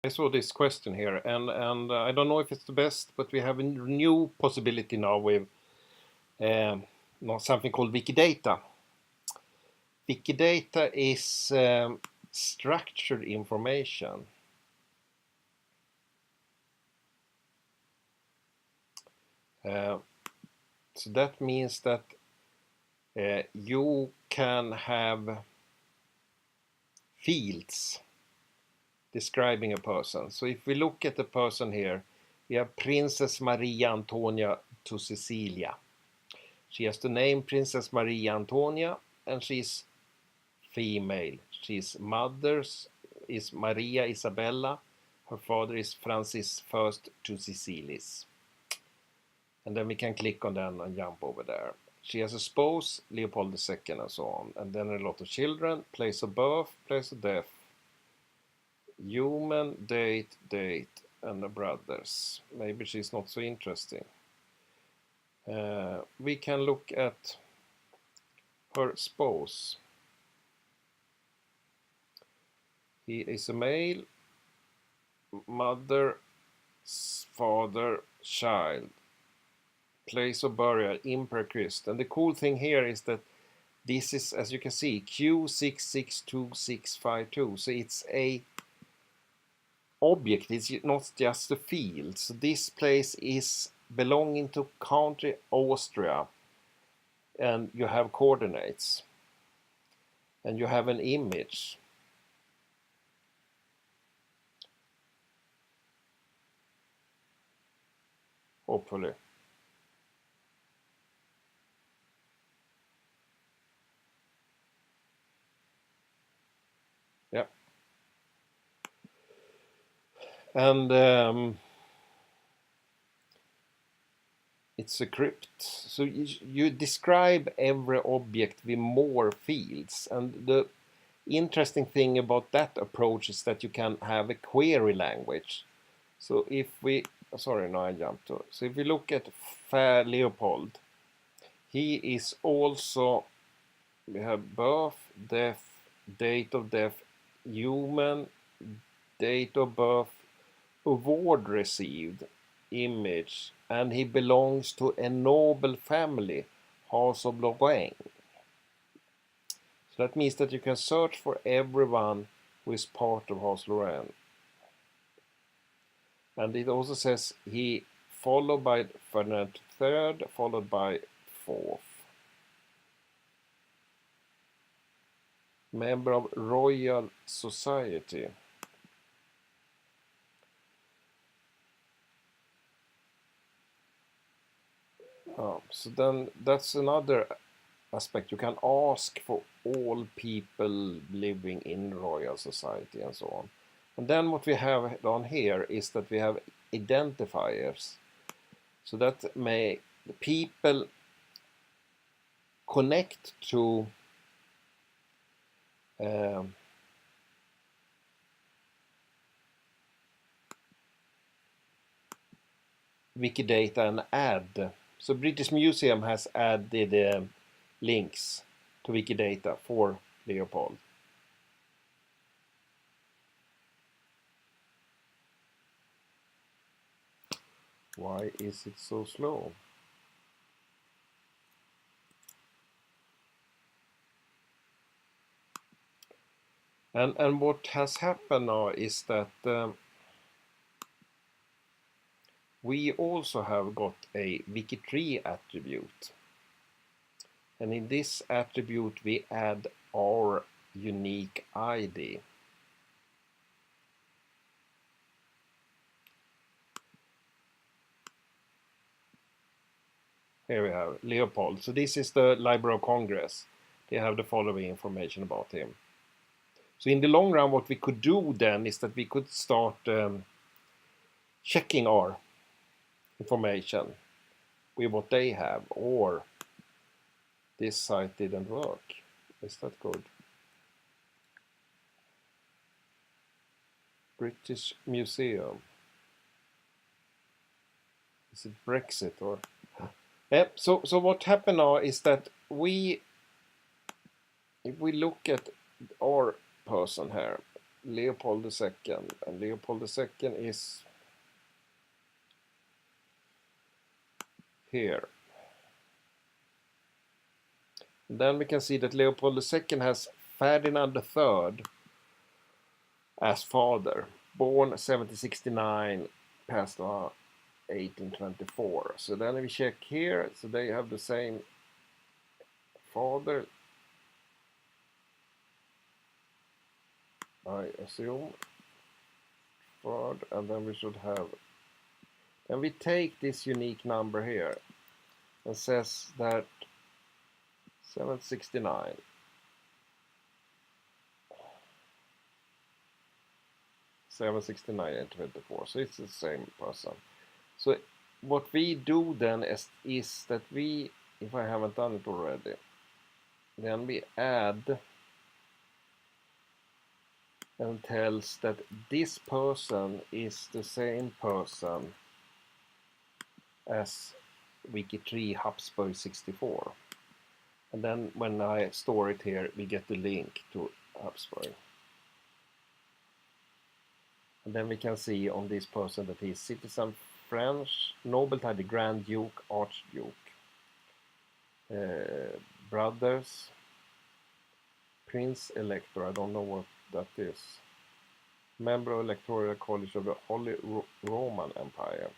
I saw this question here, and I don't know if it's the best, but we have a new possibility now with something called WikiData. WikiData is structured information. So that means that you can have fields describing a person. So if we look at the person here, we have Princess Maria Antonia to Cecilia. She has the name Princess Maria Antonia, and she's female. She's mother's is Maria Isabella. Her father is Francis I to Cecilis. And then we can click on them and jump over there. She has a spouse, Leopold II, and so on. And then a lot of children, place of birth, place of death, human, date, and the brothers. Maybe she's not so interesting. We can look at her spouse. He is a male, mother, father, child, place of burial, Emperor Christ. And the cool thing here is that this is, as you can see, Q662652. So it's a object, it's not just a field. So this place is belonging to country Austria, and you have coordinates, and you have an image. Hopefully. Yeah. And it's a crypt. So you describe every object with more fields. And the interesting thing about that approach is that you can have a query language. So if we, sorry, no, I jumped to. So if we look at Fair Leopold, he is also, we have birth, death, date of death, human, date of birth, award received, image, and he belongs to a noble family, House of Lorraine. So that means that you can search for everyone who is part of House Lorraine. And it also says he followed by Ferdinand III, followed by fourth. Member of Royal Society. So then that's another aspect. You can ask for all people living in Royal Society and so on. And then what we have down here is that we have identifiers. So that may people connect to Wikidata and add. So British Museum has added links to Wikidata for Leopold. Why is it so slow? And what has happened now is that we also have got a WikiTree attribute. And in this attribute we add our unique ID. Here we have Leopold. So this is the Library of Congress. They have the following information about him. So in the long run, what we could do then is that we could start checking our information with what they have, or this site didn't work. Is that good? British Museum. Is it Brexit or? So what happened now is that if we look at our person here, Leopold II, and Leopold II is here. And then we can see that Leopold II has Ferdinand III as father, born 1769, passed on 1824. So then we check here, so they have the same father, I assume, third, and then we should have, and we take this unique number here and says that 769 and 24, so it's the same person. So what we do then is that we, if I haven't done it already, then we add and tells that this person is the same person as WikiTree Habsburg 64. And then when I store it here, we get the link to Habsburg. And then we can see on this person that he's citizen French, noble title Grand Duke, Archduke, brothers, Prince Elector, I don't know what that is, member of Electoral College of the Holy Roman Empire.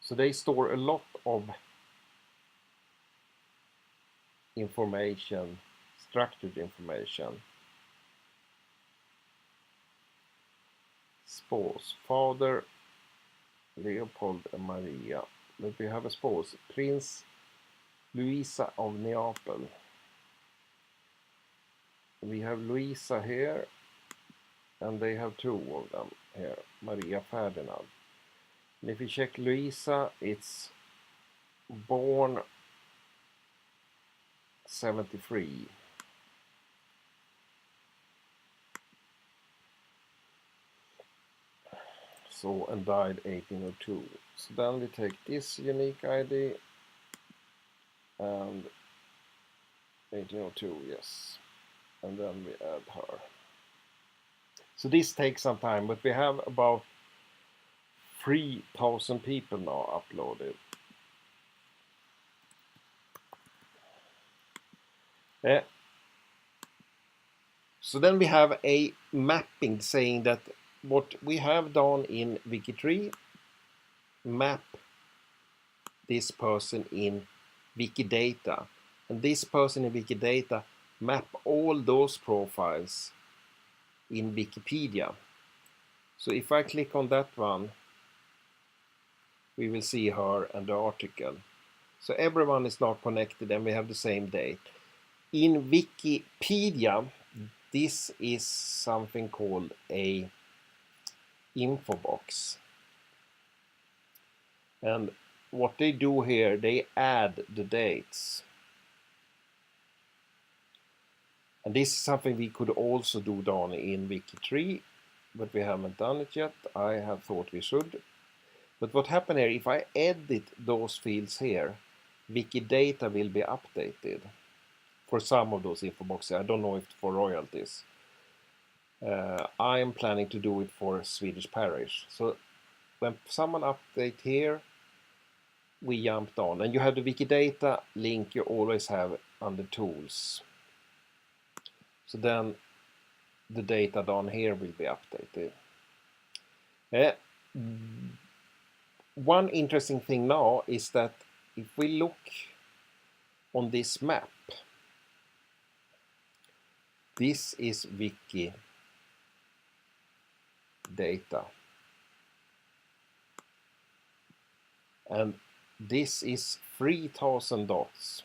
So they store a lot of information, structured information. Spouse, father Leopold and Maria. But we have a spouse, Prince Louisa of Neapel. We have Louisa here, and they have two of them here, Maria Ferdinand. And if you check Louisa, it's born 73. So, and died 1802. So then we take this unique ID and 1802, yes. And then we add her. So this takes some time, but we have about 3,000 people now uploaded. So then we have a mapping saying that what we have done in WikiTree, map this person in WikiData, and this person in WikiData map all those profiles in Wikipedia. So if I click on that one, we will see her and the article. So everyone is now connected and we have the same date. In Wikipedia, this is something called a info box. And what they do here, they add the dates. And this is something we could also do down in WikiTree, but we haven't done it yet. I have thought we should. But what happened here, if I edit those fields here, Wikidata will be updated for some of those info boxes. I don't know if for royalties. I am planning to do it for Swedish parish. So when someone update here, we jumped on. And you have the Wikidata link you always have under tools. So then the data down here will be updated. One interesting thing now is that if we look on this map, this is Wikidata. And this is 3,000 dots.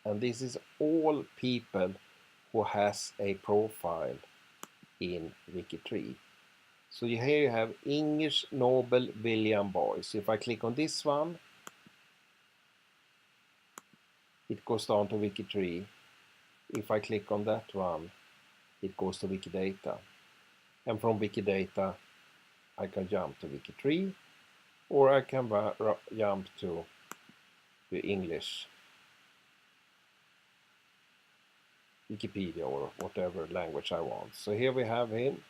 And this is all people who has a profile in WikiTree. So here you have English Nobel William Boyce. If I click on this one, it goes down to WikiTree. If I click on that one, it goes to Wikidata. And from Wikidata, I can jump to WikiTree, or I can jump to the English. Wikipedia or whatever language I want. So here we have him.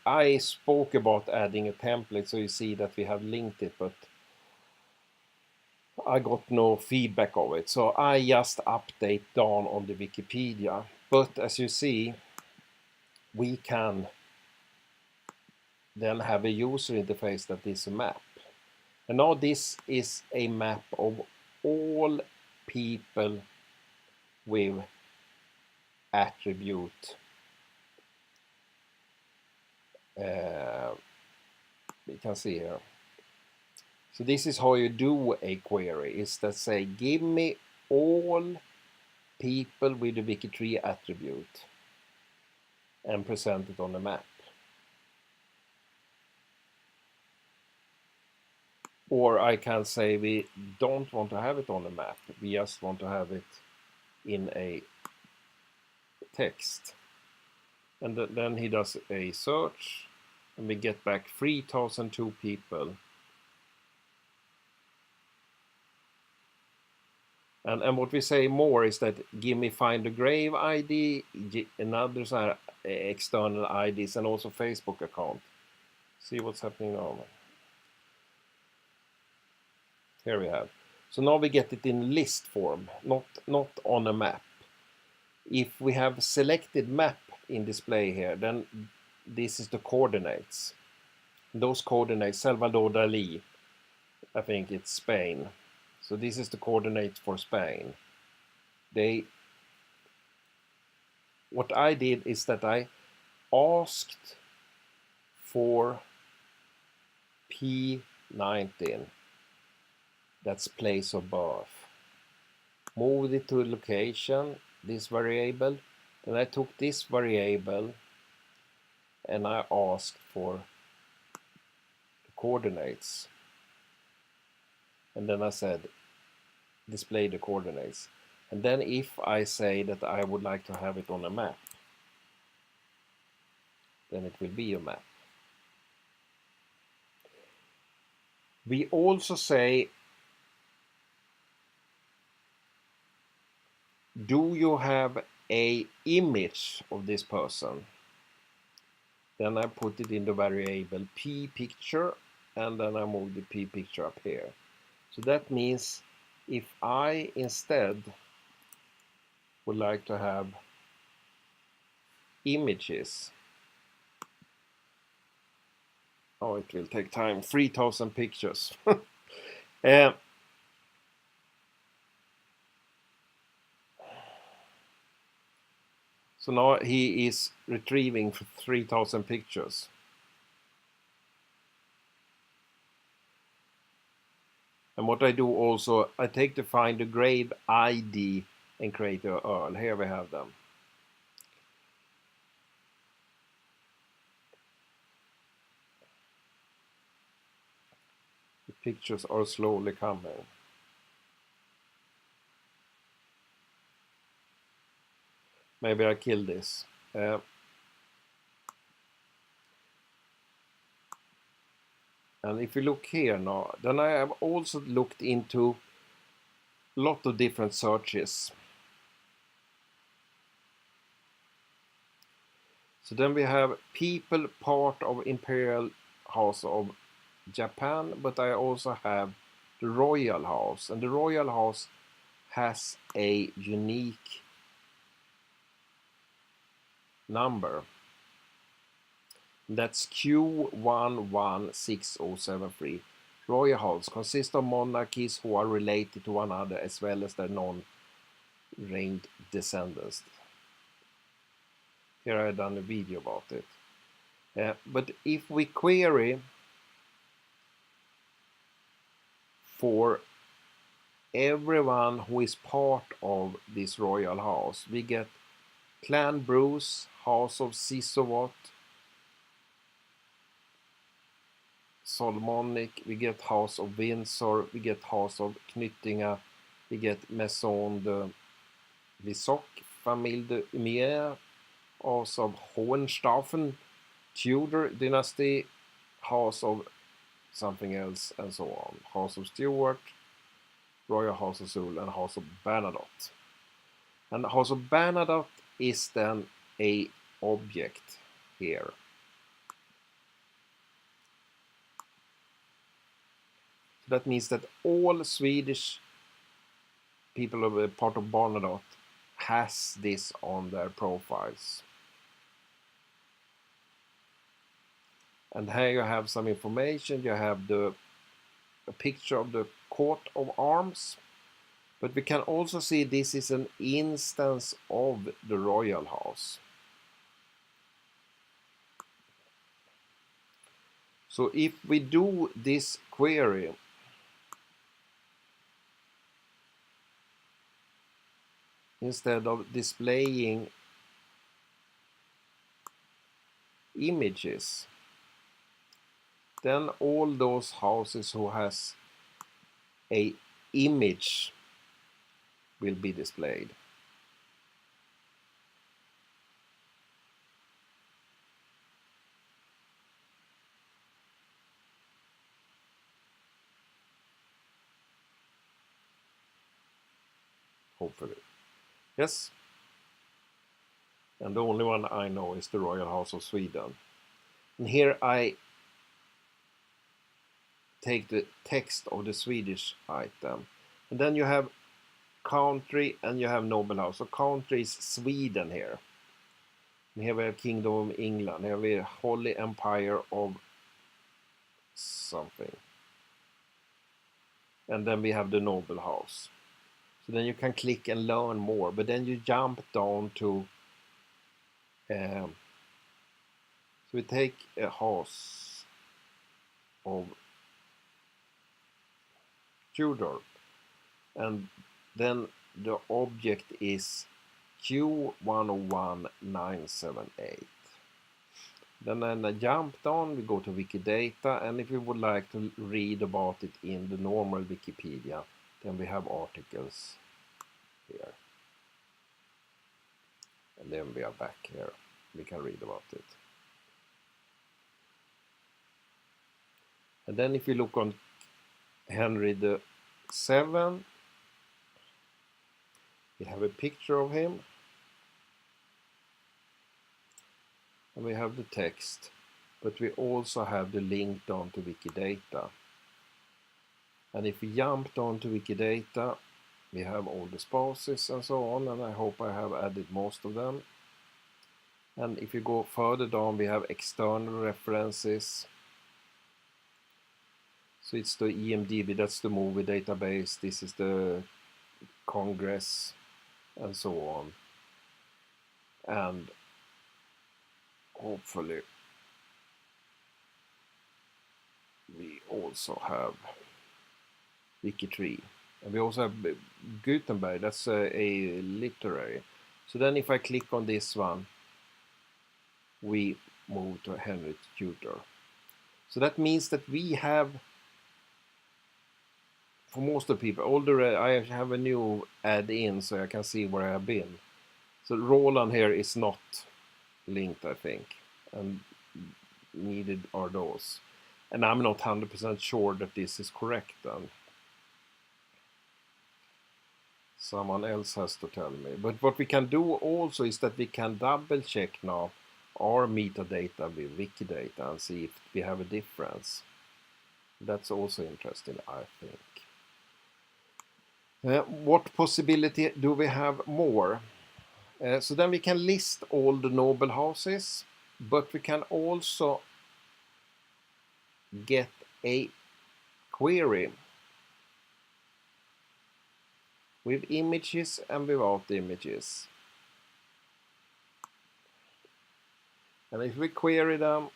I spoke about adding a template, so you see that we have linked it, but I got no feedback of it. So I just update down on the Wikipedia. But as you see, we can then have a user interface that is a map. And now this is a map of all people with attribute. We can see here. So this is how you do a query, is that say, give me all people with the WikiTree attribute and present it on the map. Or I can say we don't want to have it on the map, we just want to have it in a text. And then he does a search and we get back 3002 people. And what we say more is that give me find a grave ID, and others are external IDs, and also Facebook account. See what's happening now. Here we have. So now we get it in list form, not on a map. If we have selected map in display here, then this is the coordinates. Those coordinates, Salvador Dali, I think it's Spain. So this is the coordinates for Spain. What I did is that I asked for P19, that's place of birth. Moved it to a location, this variable. Then I took this variable and I asked for the coordinates. And then I said, display the coordinates. And then if I say that I would like to have it on a map, then it will be a map. We also say, do you have a image of this person? Then I put it in the variable p picture, and then I move the p picture up here. So that means if I instead would like to have images, oh, it will take time, 3000 pictures. So now he is retrieving 3000 pictures. And what I do also, I take the find the grave ID and create a URL. Here we have them. The pictures are slowly coming. Maybe I kill this. And if you look here now, then I have also looked into a lot of different searches. So then we have people part of Imperial House of Japan, but I also have the Royal House, and the Royal House has a unique number. That's Q116073. Royal House consists of monarchies who are related to one another as well as their non-reigned descendants. Here I have done a video about it. But if we query for everyone who is part of this royal house, we get Clan Bruce, House of Sisowat, Solmonic, we get House of Windsor, we get House of Knyttinga, we get Maison de Visok, Famille de Humier, House of Hohenstaufen, Tudor dynasty, House of something else, and so on. House of Stuart, Royal House of Zul, and House of Bernadotte. And House of Bernadotte is then a object here. So that means that all Swedish people of a part of Bernadotte has this on their profiles. And here you have some information. You have a picture of the coat of arms. But we can also see this is an instance of the royal house. So if we do this query, instead of displaying images, then all those houses who has a image will be displayed. Hopefully. Yes. And the only one I know is the Royal House of Sweden. And here I take the text of the Swedish item. And then you have country and you have noble house. So country is Sweden here. And here we have Kingdom of England. Here we have Holy Empire of something. And then we have the noble house. So then you can click and learn more. But then you jump down to so we take a house of Tudor, and then the object is Q101978. Then I jump down, we go to Wikidata, and if you would like to read about it in the normal Wikipedia, then we have articles here. And then we are back here. We can read about it. And then if you look on Henry VII, we have a picture of him. And we have the text. But we also have the link down to Wikidata. And if we jump down to Wikidata, we have all the spouses and so on, and I hope I have added most of them. And if you go further down, we have external references. So it's the EMDB, that's the movie database, this is the Congress, and so on. And hopefully we also have WikiTree. And we also have Gutenberg, that's a literary. So then if I click on this one, we move to Henry Tudor. So that means that we have, for most of the people, older, I have a new add-in so I can see where I have been. So Roland here is not linked, I think, and needed are those. And I'm not 100% sure that this is correct then. Someone else has to tell me. But what we can do also is that we can double check now our metadata with Wikidata and see if we have a difference. That's also interesting, I think. What possibility do we have more? So then we can list all the noble houses, but we can also get a query with images and without images. And if we query them,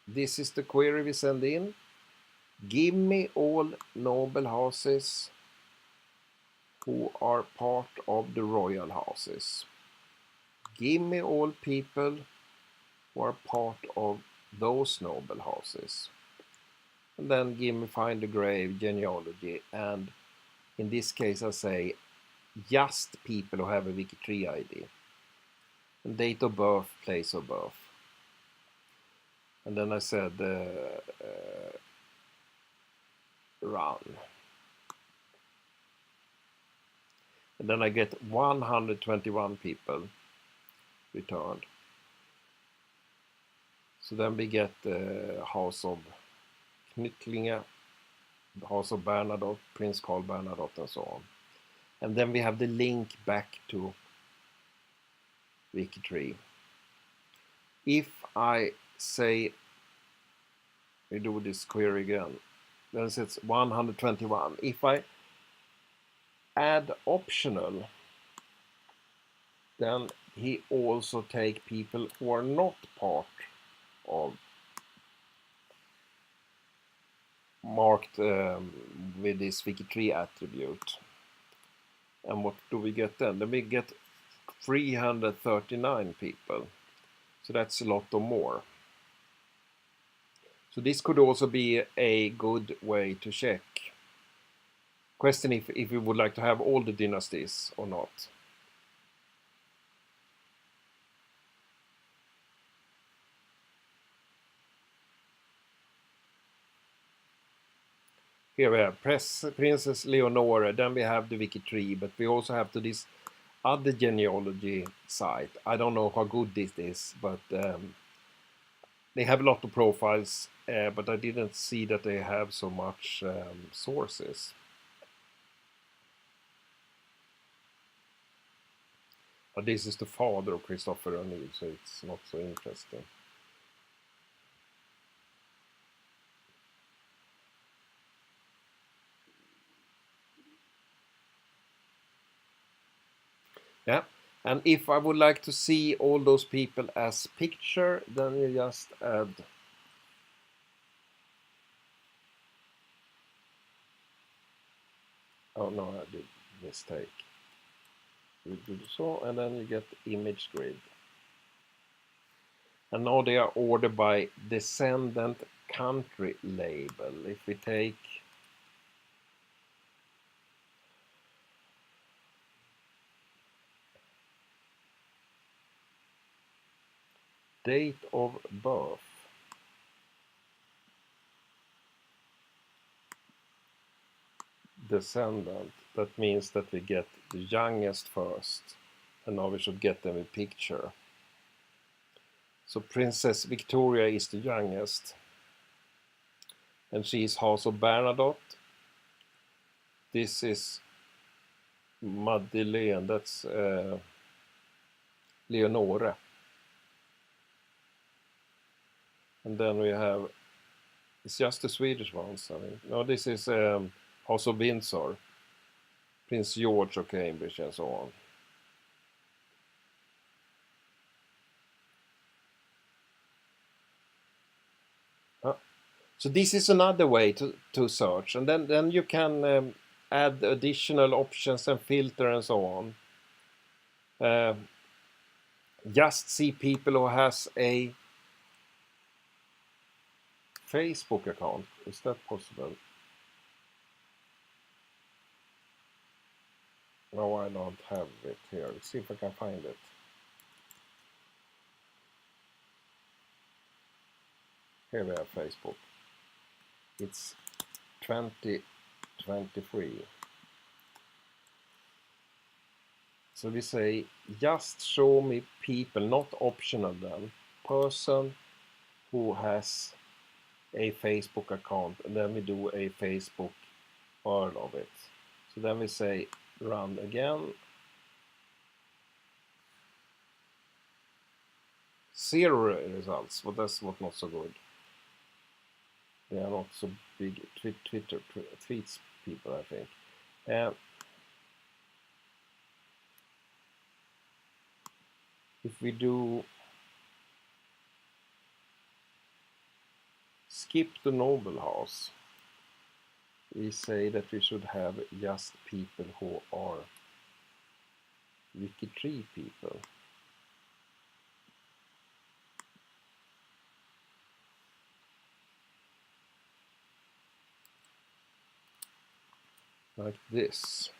this is the query we send in. Give me all noble houses who are part of the royal houses. Give me all people who are part of those noble houses. And then give me find the grave, genealogy, and in this case I say just people who have a WikiTree ID. And date of birth, place of birth. And then I said run. and then I get 121 people returned. So then we get the House of Knyttlinge, the House of Bernadotte, Prince Carl Bernadotte, and so on. And then we have the link back to WikiTree. If I say, we do this query again, then it's 121. If I add optional, then he also take people who are not part of marked with this WikiTree attribute. And what do we get then? Then we get 339 people. So that's a lot or more. So this could also be a good way to check. Question if we would like to have all the dynasties or not. Here we have Princess Leonora, then we have the WikiTree, but we also have to this other genealogy site. I don't know how good this is, but they have a lot of profiles, but I didn't see that they have so much sources. But this is the father of Christopher O'Neill, so it's not so interesting. Yeah, and if I would like to see all those people as picture, then you just add oh no, I did mistake. You do so, and then you get image grid. And now they are ordered by descendant country label. If we take date of birth, descendant, that means that we get the youngest first, and now we should get them a picture. So Princess Victoria is the youngest, and she is House of Bernadotte. This is Madeleine, that's Leonore. And then we have, it's just the Swedish ones, I mean. No, this is House of Windsor, Prince George of Cambridge, and so on. So this is another way to search, and then you can add additional options and filter and so on. Just see people who has a Facebook account. Is that possible? No, I don't have it here. Let's see if I can find it. Here we have Facebook. It's 2023. So we say just show me people, not optional then, person who has a Facebook account, and then we do a Facebook URL of it. So then we say run again. 0 results, but that's not so good. They are not so big Twitter tweets people, I think. If we do skip the noble house, we say that we should have just people who are WikiTree people. Like this.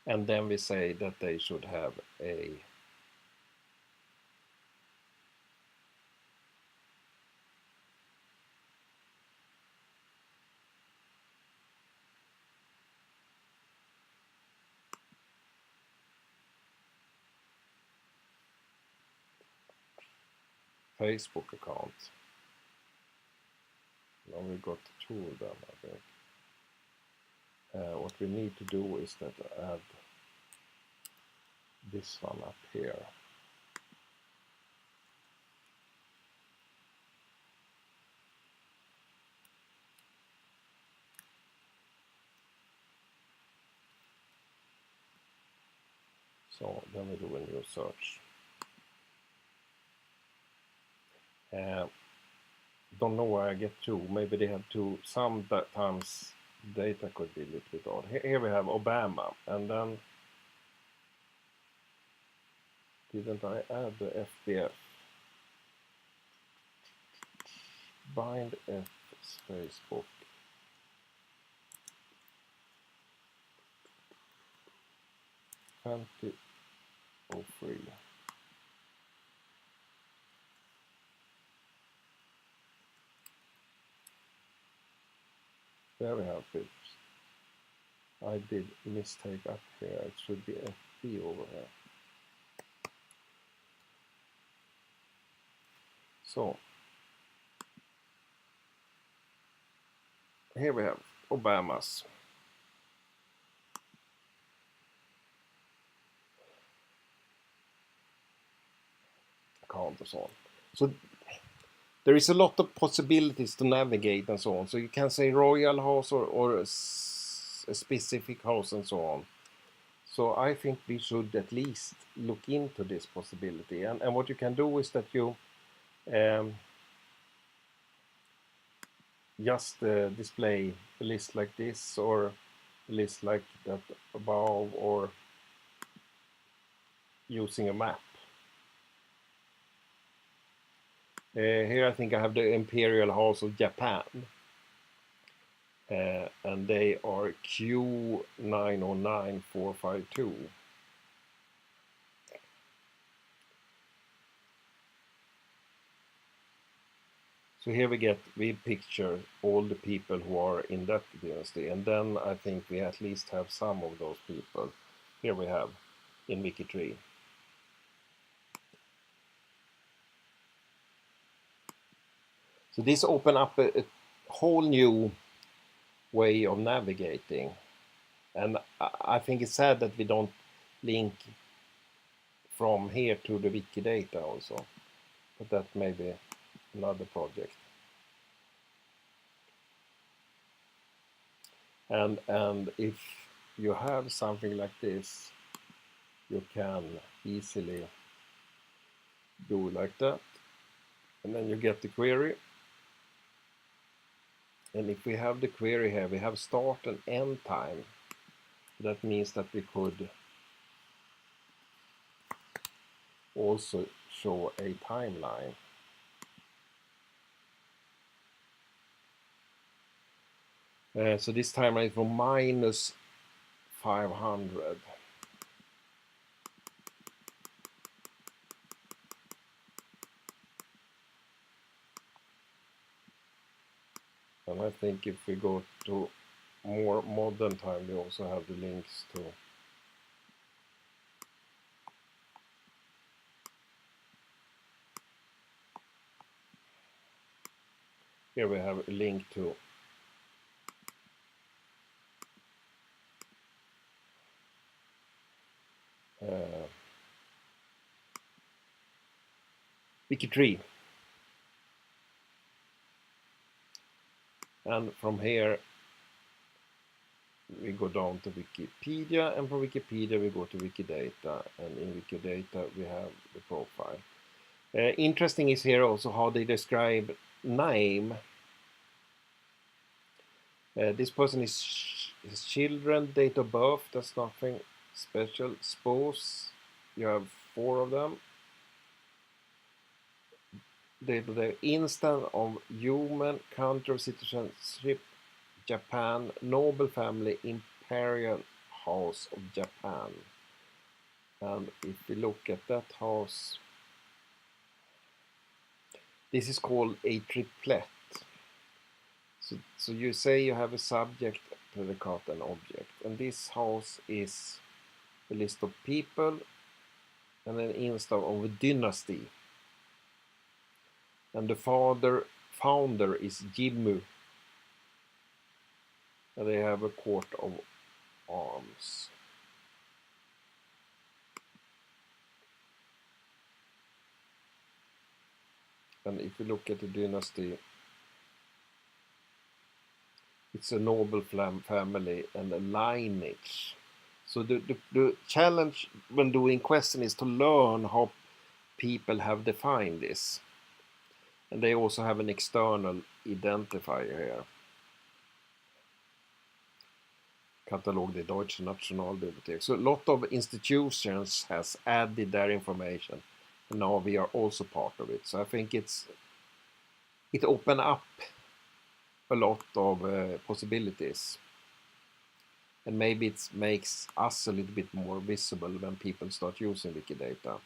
And then we say that they should have a Facebook account. Now we got two of them, I think. What we need to do is that add this one up here. So then we do a new search. Don't know where I get to. Maybe they have two. Sometimes data could be a little bit odd. Here we have Obama, and then didn't I add the FBF? Bind F Facebook. Fancy 03. There we have it. I did mistake up here. It should be FB over here. So here we have Obama's account and so on. So there is a lot of possibilities to navigate and so on. So you can say royal house or a specific house and so on. So I think we should at least look into this possibility. And what you can do is that you just display a list like this or a list like that above, or using a map. Here I think I have the Imperial House of Japan, and they are Q909452. So here we picture all the people who are in that dynasty, and then I think we at least have some of those people. Here we have in WikiTree. So this opens up a whole new way of navigating, and I think it's sad that we don't link from here to the WikiData also, but that may be another project. And if you have something like this, you can easily do like that, and then you get the query. And if we have the query here, we have start and end time. That means that we could also show a timeline. So this timeline is from minus 500. And I think if we go to more modern time, we also have the links to here we have a link to WikiTree. And from here we go down to Wikipedia, and from Wikipedia we go to WikiData, and in WikiData we have the profile. Interesting is here also how they describe name. This person is his children, date of birth, that's nothing special. Spouse, you have 4 of them. The instance of human, country of citizenship, Japan, noble family, Imperial House of Japan. And if we look at that house, this is called a triplet. So you say you have a subject, predicate, and object, and this house is a list of people and an instance of a dynasty. and the founder is Jimmu, and they have a coat of arms. And if you look at the dynasty, it's a noble family and a lineage. So the challenge when doing question is to learn how people have defined this. And they also have an external identifier here. Katalog der Deutschen Nationalbibliothek. So a lot of institutions has added their information, and now we are also part of it. So I think it opened up a lot of possibilities, and maybe it makes us a little bit more visible when people start using Wikidata.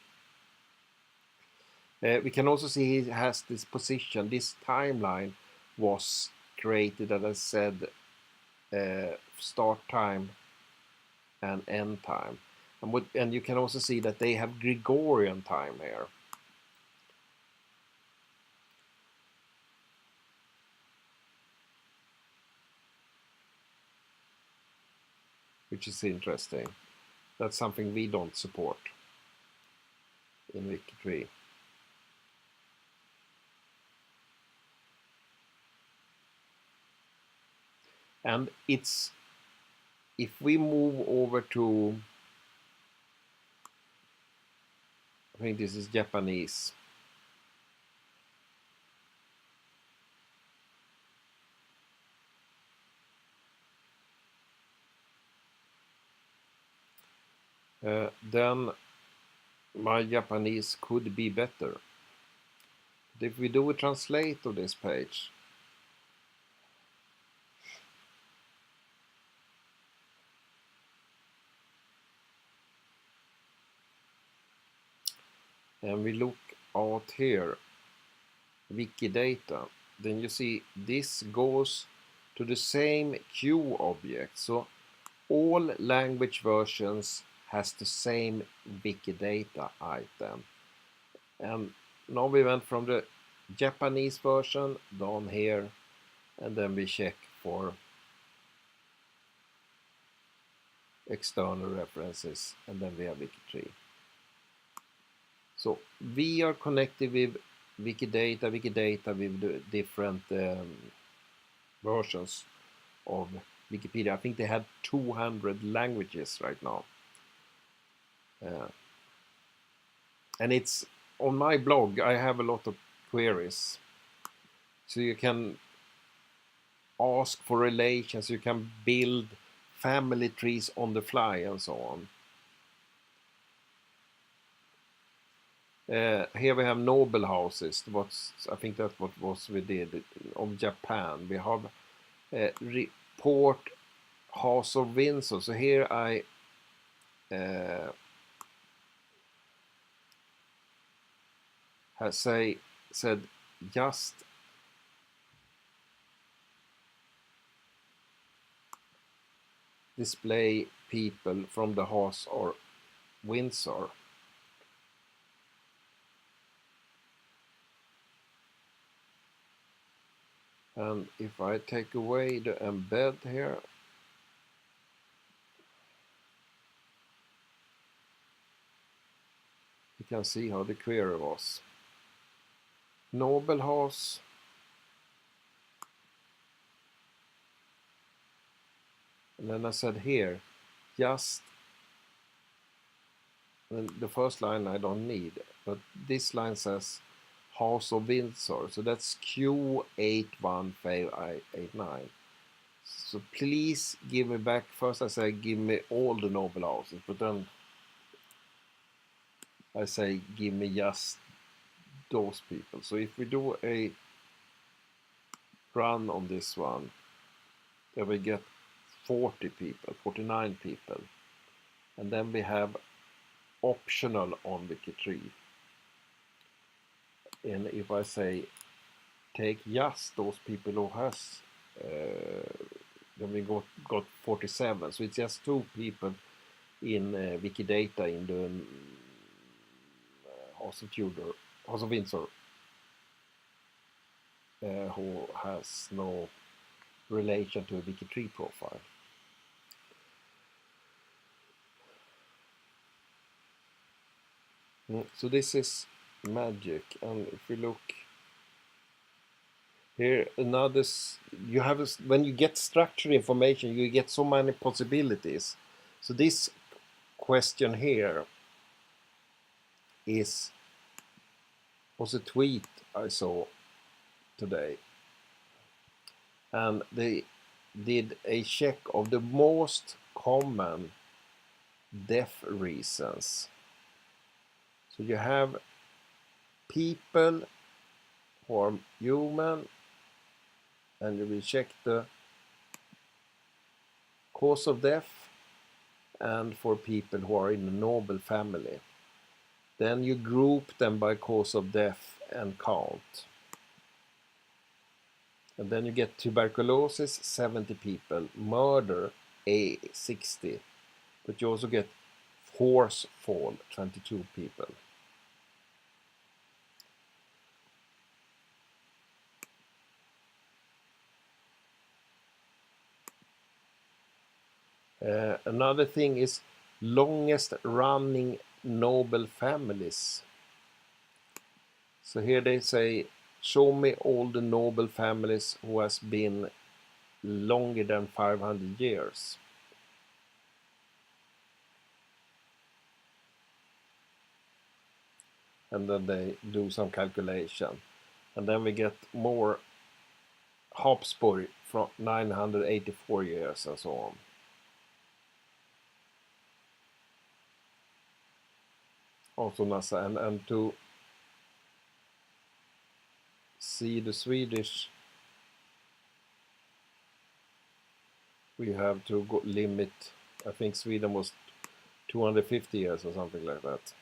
We can also see it has this position. This timeline was created, as I said, start time and end time. And you can also see that they have Gregorian time here. Which is interesting. That's something we don't support in WikiTree. And it's, if we move over to, I think this is Japanese. Then my Japanese could be better. But if we do a translate of this page, and we look out here, Wikidata, then you see this goes to the same queue object. So all language versions has the same Wikidata item. And now we went from the Japanese version down here, and then we check for external references, and then we have WikiTree. So we are connected with Wikidata with the different versions of Wikipedia. I think they have 200 languages right now. And it's on my blog, I have a lot of queries. So you can ask for relations, you can build family trees on the fly and so on. Here we have noble houses. I think that's what was we did of Japan. We have report House of Windsor. So here I have said just display people from the House of Windsor. And if I take away the embed here, you can see how the query was. Noble house, and then I said here, just, and the first line I don't need, but this line says House of Windsor, so that's Q815889. So please give me back, first I say give me all the noble houses, but then I say give me just those people. So if we do a run on this one, then we get 40 people, 49 people, and then we have optional on WikiTree. And if I say take just those people who has, then we got 47. So it's just 2 people in Wikidata in the House of Windsor. who has no relation to a WikiTree profile. So this is magic, and if we look here, you have when you get structured information, you get so many possibilities. So this question here was a tweet I saw today, and they did a check of the most common death reasons. So you have people who are human, and you will check the cause of death, and for people who are in a noble family. Then you group them by cause of death and count. And then you get tuberculosis, 70 people, murder, 60. But you also get horse fall, 22 people. Another thing is longest running noble families. So here they say, show me all the noble families who has been longer than 500 years. And then they do some calculation. And then we get more Habsburg from 984 years and so on. Also NASA, and to see the Swedish, we have to go limit. I think Sweden was 250 years or something like that.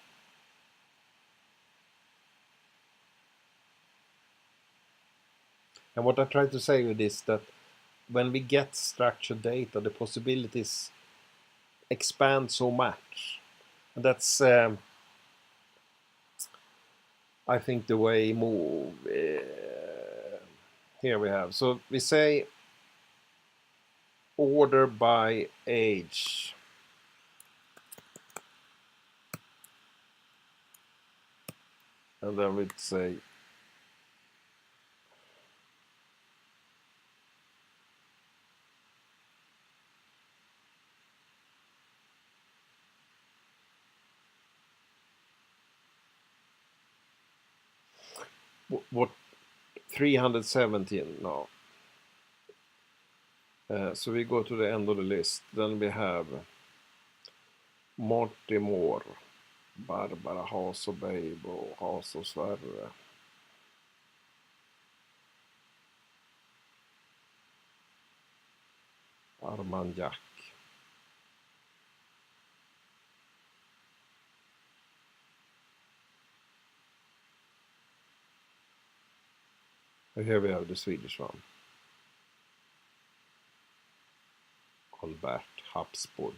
And what I try to say with this, that when we get structured data, the possibilities expand so much. And that's, I think, the way move. Here we have. So we say order by age. And then we'd say what 317 now. So we go to the end of the list. Then we have Mortimer, Barbara, Hans och Beibo, Hans och Sverre. Armagnac. And here we have the Swedish one. Albert Habsburg.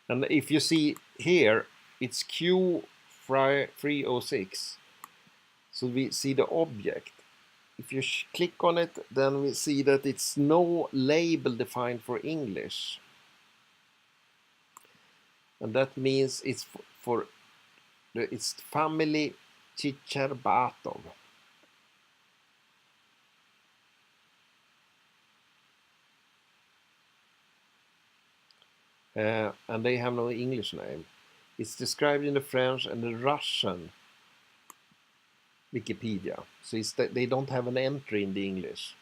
And if you see here, it's Q306. So we see the object. If you click on it, then we see that it's no label defined for English. And that means it's it's family Chicharbatov. And they have no English name. It's described in the French and the Russian Wikipedia. So they don't have an entry in the English.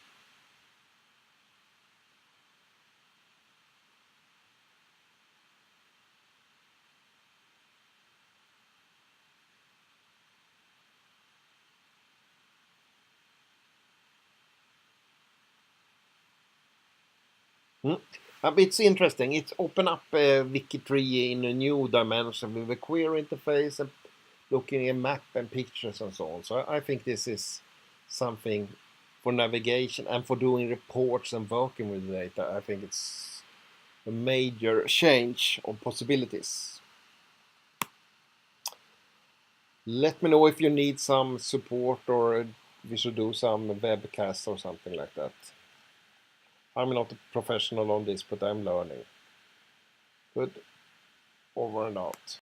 It's interesting. It's open up WikiTree in a new dimension with a query interface and looking at map and pictures and so on. So I think this is something for navigation and for doing reports and working with data. I think it's a major change of possibilities. Let me know if you need some support or we should do some webcasts or something like that. I'm not a professional on this, but I'm learning. Good. Over and out.